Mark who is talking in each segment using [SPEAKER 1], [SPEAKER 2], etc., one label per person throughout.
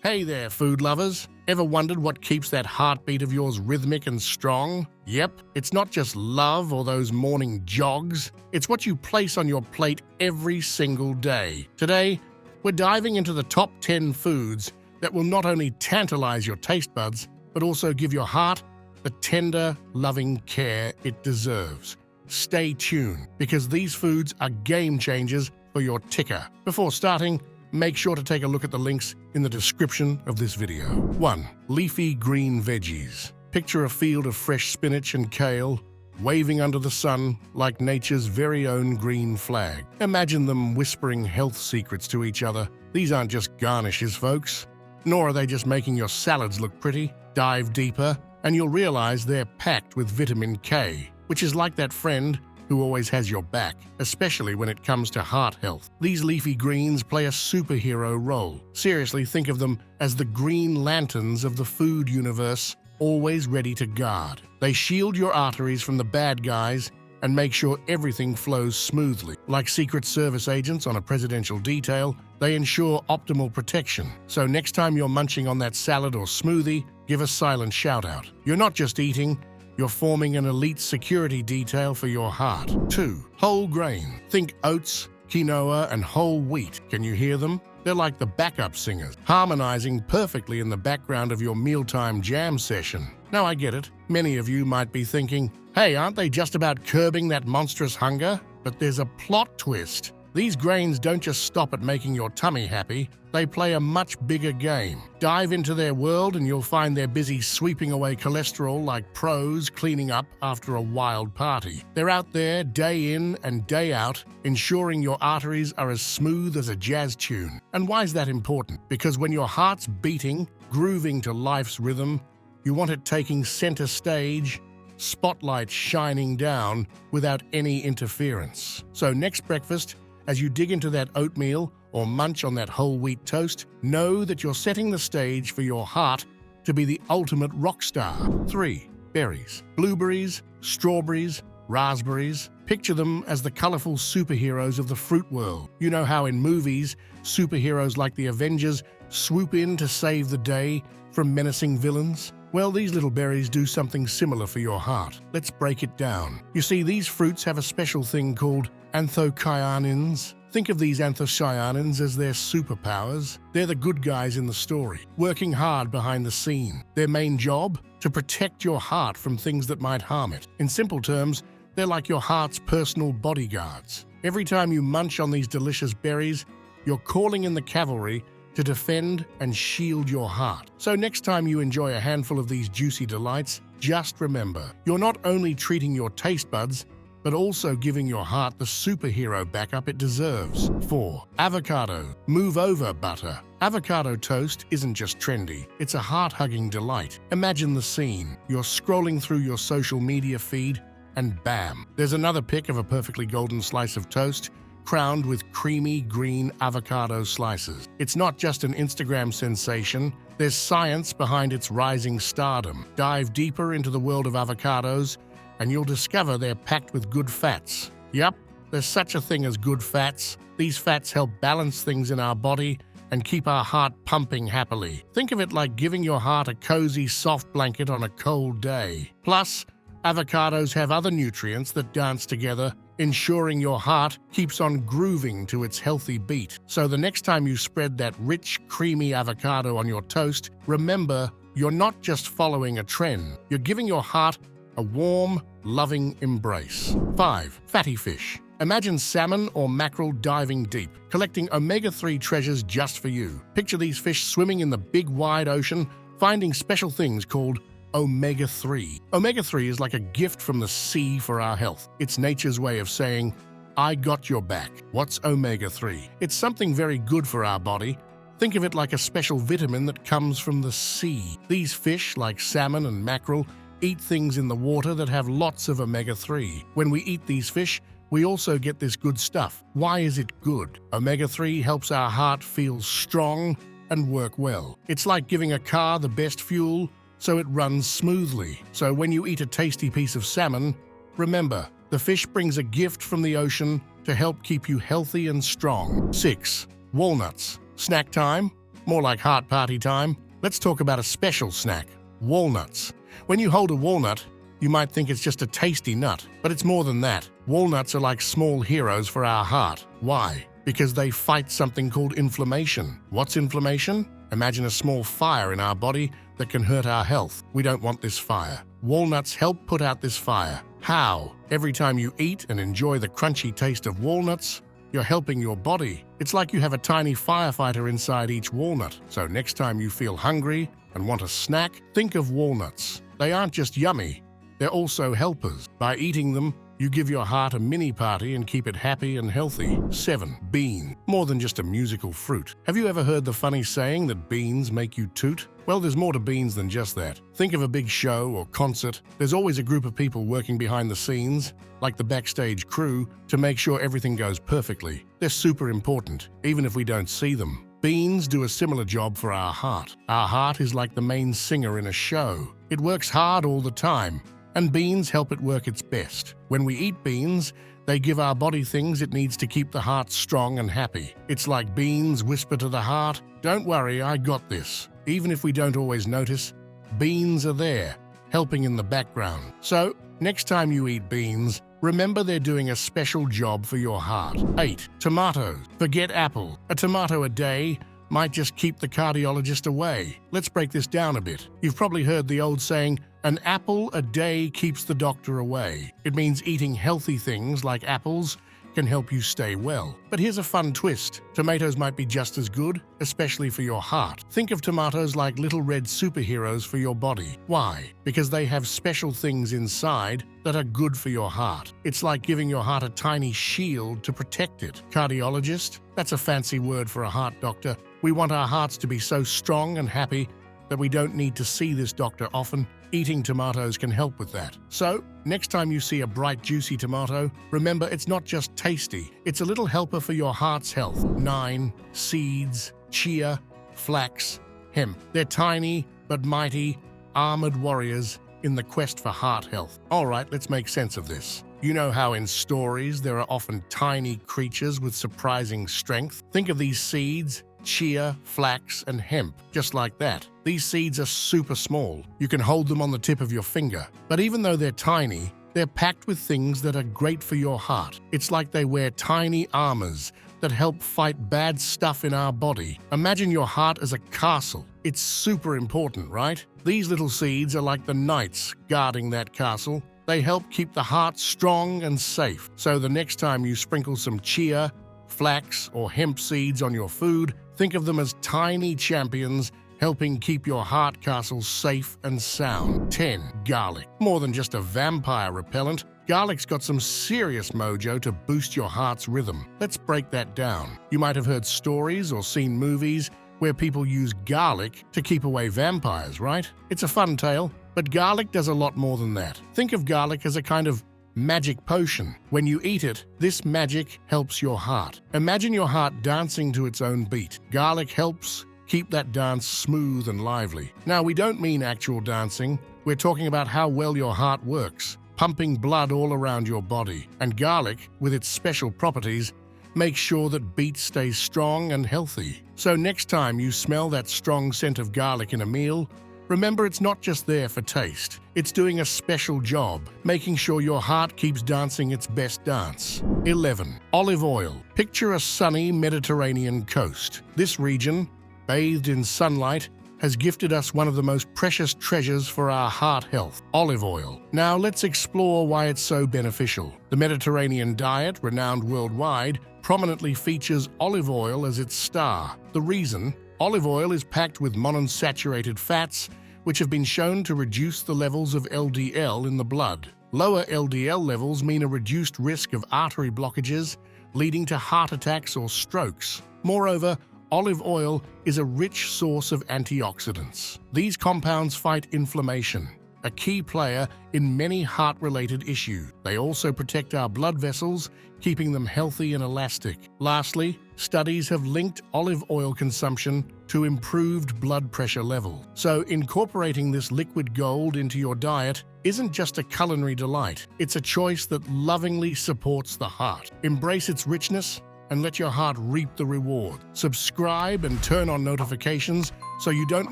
[SPEAKER 1] Hey there, food lovers. Ever wondered what keeps that heartbeat of yours rhythmic and strong? Yep, it's not just love or those morning jogs. It's what you place on your plate every single day. Today, we're diving into the top 10 foods that will not only tantalize your taste buds, but also give your heart the tender, loving care it deserves. Stay tuned, because these foods are game changers for your ticker. Before starting, make sure to take a look at the links in the description of this video. 1. Leafy green veggies. Picture a field of fresh spinach and kale waving under the sun like nature's very own green flag. Imagine them whispering health secrets to each other. These aren't just garnishes, folks. Nor are they just making your salads look pretty. Dive deeper, and you'll realize they're packed with vitamin K, which is like that friend who always has your back, especially when it comes to heart health. These leafy greens play a superhero role. Seriously, think of them as the green lanterns of the food universe, always ready to guard. They shield your arteries from the bad guys and make sure everything flows smoothly. Like Secret Service agents on a presidential detail, they ensure optimal protection. So next time you're munching on that salad or smoothie, give a silent shout out. You're not just eating, you're forming an elite security detail for your heart. 2. Whole grain. Think oats, quinoa, and whole wheat. Can you hear them? They're like the backup singers, harmonizing perfectly in the background of your mealtime jam session. Now I get it. Many of you might be thinking, hey, aren't they just about curbing that monstrous hunger? But there's a plot twist. These grains don't just stop at making your tummy happy, they play a much bigger game. Dive into their world and you'll find they're busy sweeping away cholesterol like pros cleaning up after a wild party. They're out there day in and day out, ensuring your arteries are as smooth as a jazz tune. And why is that important? Because when your heart's beating, grooving to life's rhythm, you want it taking center stage, spotlight shining down without any interference. So next breakfast, as you dig into that oatmeal or munch on that whole wheat toast, know that you're setting the stage for your heart to be the ultimate rock star. 3. Berries. Blueberries, strawberries, raspberries. Picture them as the colorful superheroes of the fruit world. You know how in movies, superheroes like the Avengers swoop in to save the day from menacing villains? Well, these little berries do something similar for your heart. Let's break it down. You see, these fruits have a special thing called anthocyanins. Think of these anthocyanins as their superpowers. They're the good guys in the story, working hard behind the scene. Their main job? To protect your heart from things that might harm it. In simple terms, they're like your heart's personal bodyguards. Every time you munch on these delicious berries, you're calling in the cavalry to defend and shield your heart. So next time you enjoy a handful of these juicy delights, just remember, you're not only treating your taste buds, but also giving your heart the superhero backup it deserves. 4. Avocado. Move over butter. Avocado toast isn't just trendy, it's a heart-hugging delight. Imagine the scene. You're scrolling through your social media feed, and bam, there's another pic of a perfectly golden slice of toast, crowned with creamy green avocado slices. It's not just an Instagram sensation, there's science behind its rising stardom. Dive deeper into the world of avocados, and you'll discover they're packed with good fats. Yup, there's such a thing as good fats. These fats help balance things in our body and keep our heart pumping happily. Think of it like giving your heart a cozy, soft blanket on a cold day. Plus, avocados have other nutrients that dance together, ensuring your heart keeps on grooving to its healthy beat. So the next time you spread that rich, creamy avocado on your toast, remember, you're not just following a trend. You're giving your heart a warm, loving embrace. 5. Fatty fish. Imagine salmon or mackerel diving deep, collecting omega-3 treasures just for you. Picture these fish swimming in the big wide ocean, finding special things called omega-3. Omega-3 is like a gift from the sea for our health. It's nature's way of saying, I got your back. What's omega-3? It's something very good for our body. Think of it like a special vitamin that comes from the sea. These fish, like salmon and mackerel, eat things in the water that have lots of omega-3. When we eat these fish, we also get this good stuff. Why is it good? Omega-3 helps our heart feel strong and work well. It's like giving a car the best fuel so it runs smoothly. So when you eat a tasty piece of salmon, remember, the fish brings a gift from the ocean to help keep you healthy and strong. 6. Walnuts. Snack time? More like heart party time. Let's talk about a special snack, walnuts. When you hold a walnut, you might think it's just a tasty nut, but it's more than that. Walnuts are like small heroes for our heart. Why? Because they fight something called inflammation. What's inflammation? Imagine a small fire in our body that can hurt our health. We don't want this fire. Walnuts help put out this fire. How? Every time you eat and enjoy the crunchy taste of walnuts, you're helping your body. It's like you have a tiny firefighter inside each walnut. So next time you feel hungry and want a snack, think of walnuts. They aren't just yummy, they're also helpers. By eating them, you give your heart a mini party and keep it happy and healthy. 7. Bean. More than just a musical fruit. Have you ever heard the funny saying that beans make you toot? Well, there's more to beans than just that. Think of a big show or concert. There's always a group of people working behind the scenes, like the backstage crew, to make sure everything goes perfectly. They're super important, even if we don't see them. Beans do a similar job for our heart. Our heart is like the main singer in a show. It works hard all the time, and beans help it work its best. When we eat beans, they give our body things it needs to keep the heart strong and happy. It's like beans whisper to the heart, "Don't worry, I got this." Even if we don't always notice, beans are there, helping in the background. So, next time you eat beans, remember they're doing a special job for your heart. 8. Tomatoes. Forget apple. A tomato a day might just keep the cardiologist away. Let's break this down a bit. You've probably heard the old saying, "An apple a day keeps the doctor away." It means eating healthy things like apples can help you stay well. But here's a fun twist. Tomatoes might be just as good, especially for your heart. Think of tomatoes like little red superheroes for your body. Why? Because they have special things inside that are good for your heart. It's like giving your heart a tiny shield to protect it. Cardiologist? That's a fancy word for a heart doctor. We want our hearts to be so strong and happy that we don't need to see this doctor often. Eating tomatoes can help with that. So, next time you see a bright, juicy tomato, remember it's not just tasty, it's a little helper for your heart's health. 9. Seeds, chia, flax, hemp. They're tiny but mighty, armored warriors in the quest for heart health. All right, let's make sense of this. You know how in stories there are often tiny creatures with surprising strength? Think of these seeds, chia, flax, and hemp, just like that. These seeds are super small. You can hold them on the tip of your finger. But even though they're tiny, they're packed with things that are great for your heart. It's like they wear tiny armors that help fight bad stuff in our body. Imagine your heart as a castle. It's super important, right? These little seeds are like the knights guarding that castle. They help keep the heart strong and safe. So the next time you sprinkle some chia, flax, or hemp seeds on your food, think of them as tiny champions helping keep your heart castle safe and sound. 10. Garlic. More than just a vampire repellent, garlic's got some serious mojo to boost your heart's rhythm. Let's break that down. You might have heard stories or seen movies where people use garlic to keep away vampires, right? It's a fun tale, but garlic does a lot more than that. Think of garlic as a kind of magic potion. When you eat it, this magic helps your heart. Imagine your heart dancing to its own beat. Garlic helps keep that dance smooth and lively. Now, we don't mean actual dancing. We're talking about how well your heart works, pumping blood all around your body. And garlic, with its special properties, makes sure that beat stays strong and healthy. So next time you smell that strong scent of garlic in a meal, remember it's not just there for taste. It's doing a special job, making sure your heart keeps dancing its best dance. 11. Olive oil. Picture a sunny Mediterranean coast. This region, bathed in sunlight, has gifted us one of the most precious treasures for our heart health, olive oil. Now let's explore why it's so beneficial. The Mediterranean diet, renowned worldwide, prominently features olive oil as its star. The reason? Olive oil is packed with monounsaturated fats, which have been shown to reduce the levels of LDL in the blood. Lower LDL levels mean a reduced risk of artery blockages, leading to heart attacks or strokes. Moreover, olive oil is a rich source of antioxidants. These compounds fight inflammation, a key player in many heart-related issues. They also protect our blood vessels, keeping them healthy and elastic. Lastly, studies have linked olive oil consumption to improved blood pressure level. So incorporating this liquid gold into your diet isn't just a culinary delight. It's a choice that lovingly supports the heart. Embrace its richness and let your heart reap the reward. Subscribe and turn on notifications so you don't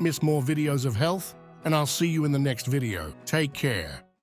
[SPEAKER 1] miss more videos of health, and I'll see you in the next video. Take care.